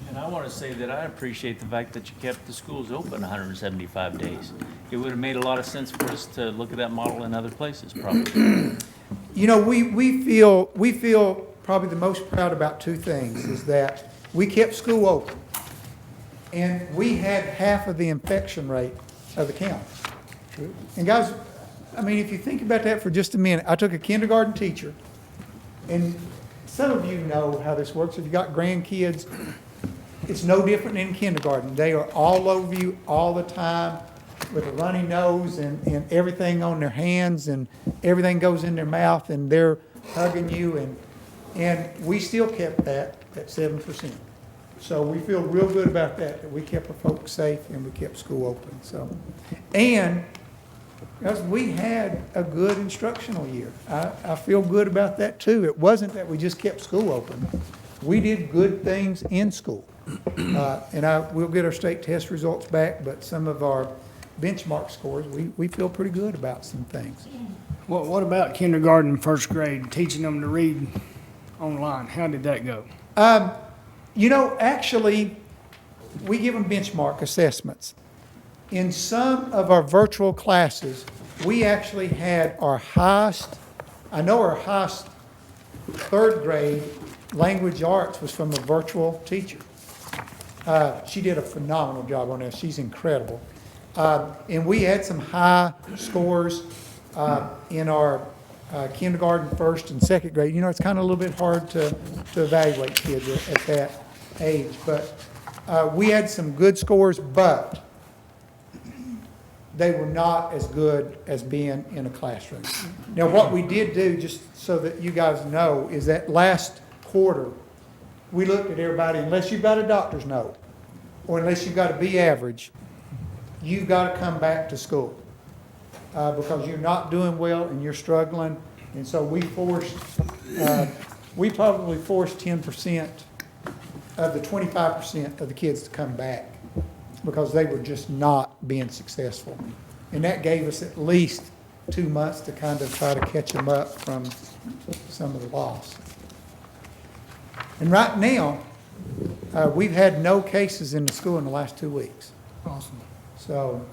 And I want to say that I appreciate the fact that you kept the schools open 175 days. It would have made a lot of sense for us to look at that model in other places, probably. You know, we feel probably the most proud about two things, is that we kept school open, and we had half of the infection rate of the county. And guys, I mean, if you think about that for just a minute, I took a kindergarten teacher, and some of you know how this works. If you got grandkids, it's no different than in kindergarten. They are all over you all the time with a runny nose and everything on their hands, and everything goes in their mouth, and they're hugging you, and we still kept that at 7%. So we feel real good about that we kept our folks safe and we kept school open. So, and because we had a good instructional year. I feel good about that too. It wasn't that we just kept school open. We did good things in school. And we'll get our state test results back, but some of our benchmark scores, we feel pretty good about some things. What about kindergarten and first grade, teaching them to read online? How did that go? Actually, we give them benchmark assessments. In some of our virtual classes, we actually had our highest third grade language arts was from a virtual teacher. She did a phenomenal job on this. She's incredible. And we had some high scores in our kindergarten, first and second grade. It's kind of a little bit hard to evaluate kids at that age. But we had some good scores, but they were not as good as being in a classroom. Now, what we did do, just so that you guys know, is that last quarter, we looked at everybody, unless you've got a doctor's note, or unless you've got a B average, you've got to come back to school because you're not doing well and you're struggling. And so we probably forced 10% of the 25% of the kids to come back because they were just not being successful. And that gave us at least 2 months to kind of try to catch them up from some of the loss. And right now, we've had no cases in the school in the last 2 weeks. Awesome. So,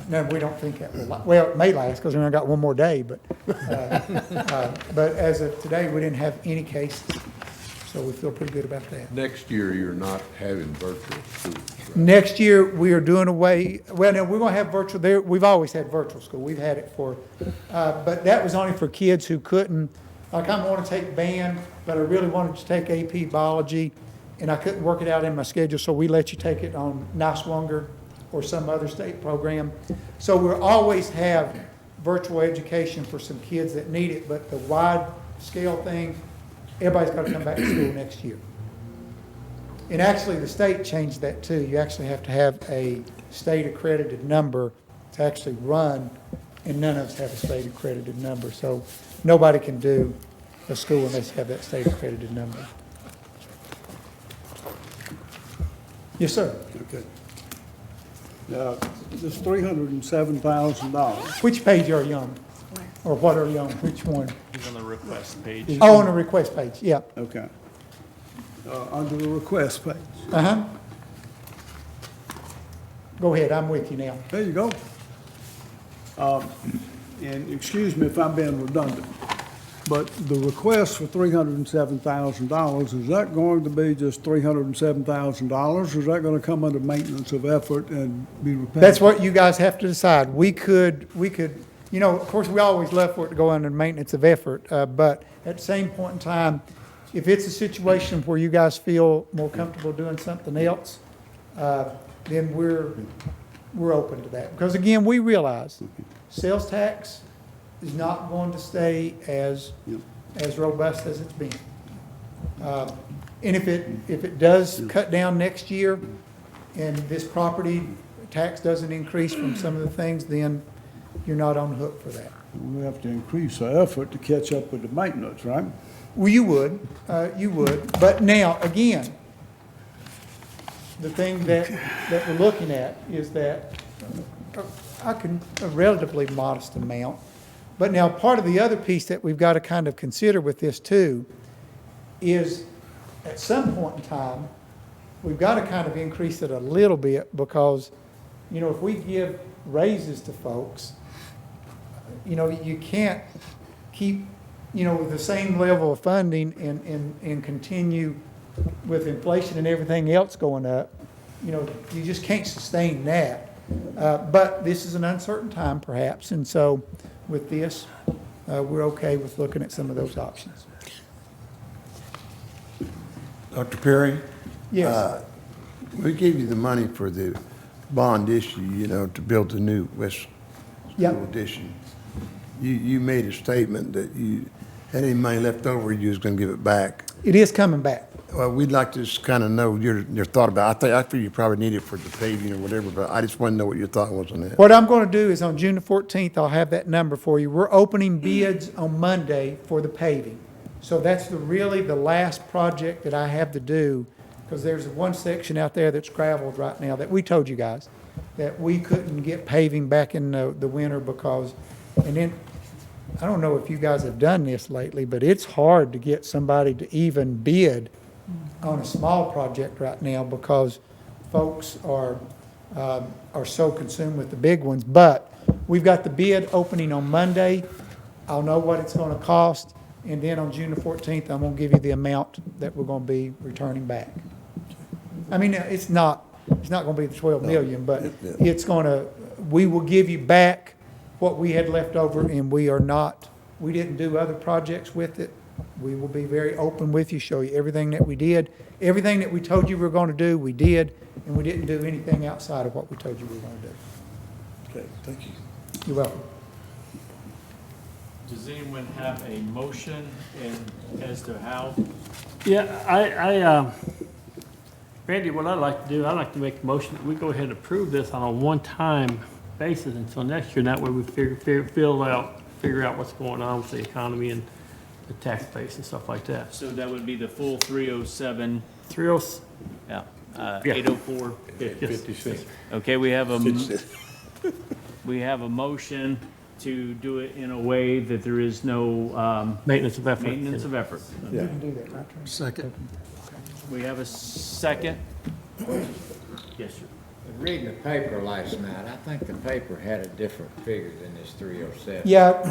no, we don't think that will, well, it may last because we only got one more day, but as of today, we didn't have any cases. So we feel pretty good about that. Next year, you're not having virtual schools, right? Next year, we are doing away, well, no, we're going to have virtual there. We've always had virtual school. We've had it for, but that was only for kids who couldn't, like I want to take band, but I really wanted to take AP biology, and I couldn't work it out in my schedule, so we let you take it on Niswonger or some other state program. So we'll always have virtual education for some kids that need it, but the wide scale thing, everybody's got to come back to school next year. And actually, the state changed that too. You actually have to have a state accredited number to actually run, and none of us have a state accredited number. So nobody can do a school unless you have that state accredited number. Yes, sir. Okay. Now, this $307,000, Which page are you on? Or what are you on? Which one? He's on the request page. Oh, on the request page, yeah. okay. Under the request page. Uh-huh. Go ahead, I'm with you now. There you go. And excuse me if I'm being redundant, but the request for $307,000, is that going to be just $307,000? Or is that going to come under maintenance of effort and be repaired? That's what you guys have to decide. We could, of course, we always love for it to go under maintenance of effort, but at the same point in time, if it's a situation where you guys feel more comfortable doing something else, then we're open to that. Because again, we realize sales tax is not going to stay as robust as it's been. And if it does cut down next year and this property tax doesn't increase from some of the things, then you're not on the hook for that. We have to increase our effort to catch up with the maintenance, right? Well, you would. But now, again, the thing that we're looking at is that a relatively modest amount. But now, part of the other piece that we've got to kind of consider with this too is at some point in time, we've got to kind of increase it a little bit because, if we give raises to folks, you can't keep, with the same level of funding and continue with inflation and everything else going up. You just can't sustain that. But this is an uncertain time perhaps, and so with this, we're okay with looking at some of those options. Dr. Perry? Yes. We gave you the money for the bond issue, to build the new West Yep. School addition. You made a statement that you had any money left over, you was gonna give it back. It is coming back. Well, we'd like to just kind of know your thought about it. I feel you probably need it for the paving or whatever, but I just want to know what your thought was on that. What I'm going to do is on June the 14th, I'll have that number for you. We're opening bids on Monday for the paving. So that's really the last project that I have to do, because there's one section out there that's graveled right now that we told you guys that we couldn't get paving back in the winter because, and then, I don't know if you guys have done this lately, but it's hard to get somebody to even bid on a small project right now because folks are so consumed with the big ones. But we've got the bid opening on Monday. I'll know what it's gonna cost, and then on June the 14th, I'm gonna give you the amount that we're gonna be returning back. I mean, it's not gonna be the 12 million, but it's gonna, we will give you back what we had left over, and we didn't do other projects with it. We will be very open with you, show you everything that we did. Everything that we told you we were gonna do, we did, and we didn't do anything outside of what we told you we were gonna do. Okay, thank you. You're welcome. Does anyone have a motion as to how? Yeah, Randy, what I'd like to do, I'd like to make a motion that we go ahead and approve this on a one-time basis until next year. And that way we figure out what's going on with the economy and the tax base and stuff like that. So that would be the full 307, 30, yeah, Yeah. 804. yes, 50 cents. Okay, we have a motion to do it in a way that there is no maintenance of effort. maintenance of effort. We can do that, right, Trey? Second. We have a second. Yes, sir. Reading the paper last night, I think the paper had a different figure than this 307. Yeah,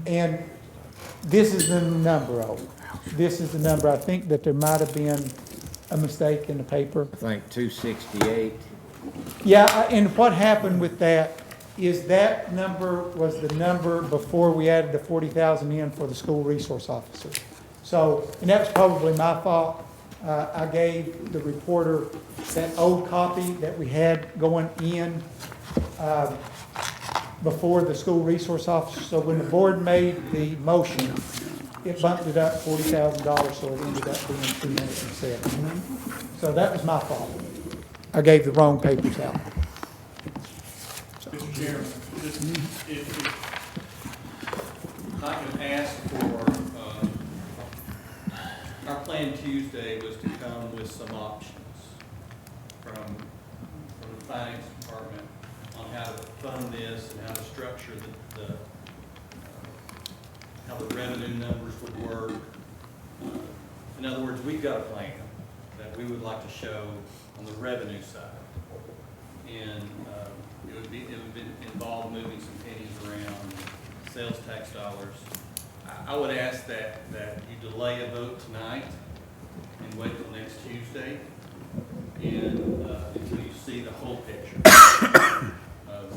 and this is the number, this is the number. I think that there might have been a mistake in the paper. I think 268. Yeah, and what happened with that is that number was the number before we added the 40,000 in for the school resource officer. So, and that was probably my fault. I gave the reporter that old copy that we had going in before the school resource officer. So when the board made the motion, it bumped it up $40,000, so it ended up being 207. So that was my fault. I gave the wrong papers out. Mr. Chairman, if I can ask for, our plan Tuesday was to come with some options from the finance department on how to fund this and how to structure how the revenue numbers would work. In other words, we've got a plan that we would like to show on the revenue side. And it would involve moving some pennies around, sales tax dollars. I would ask that you delay a vote tonight and wait till next Tuesday and until you see the whole picture of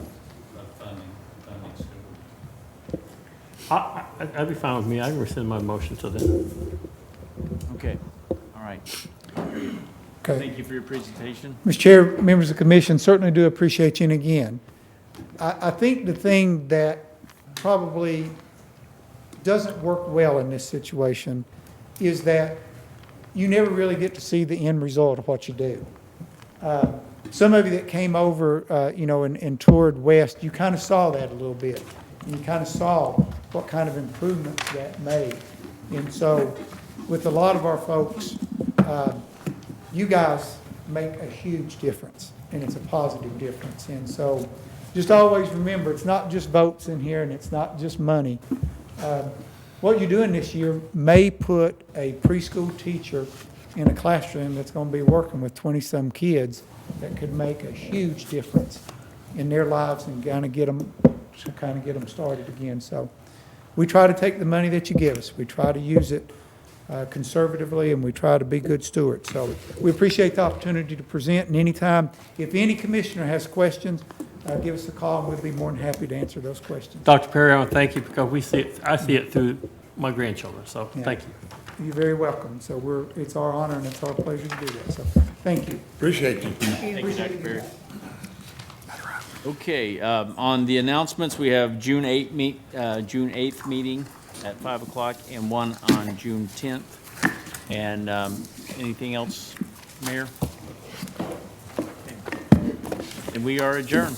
funding school. That'd be fine with me. I can rescind my motion to then. Okay, all right. Okay. Thank you for your presentation. Mr. Chair, members of the commission, certainly do appreciate you. And again, I think the thing that probably doesn't work well in this situation is that you never really get to see the end result of what you do. Some of you that came over, and toured west, you kind of saw that a little bit. You kind of saw what kind of improvements that made. And so with a lot of our folks, you guys make a huge difference, and it's a positive difference. And so just always remember, it's not just votes in here, and it's not just money. What you're doing this year may put a preschool teacher in a classroom that's going to be working with 20-some kids that could make a huge difference in their lives and kind of get them started again. So we try to take the money that you give us. We try to use it conservatively, and we try to be good stewards. So we appreciate the opportunity to present, and anytime, if any commissioner has questions, give us a call, and we'll be more than happy to answer those questions. Dr. Perry, I want to thank you because I see it through my grandchildren, so Yeah. thank you. You're very welcome. So it's our honor and it's our pleasure to do that. So thank you. Appreciate you. Thank you, Dr. Perry. Okay, on the announcements, we have June 8th meeting at 5 o'clock and one on June 10th. And anything else, Mayor? And we are adjourned.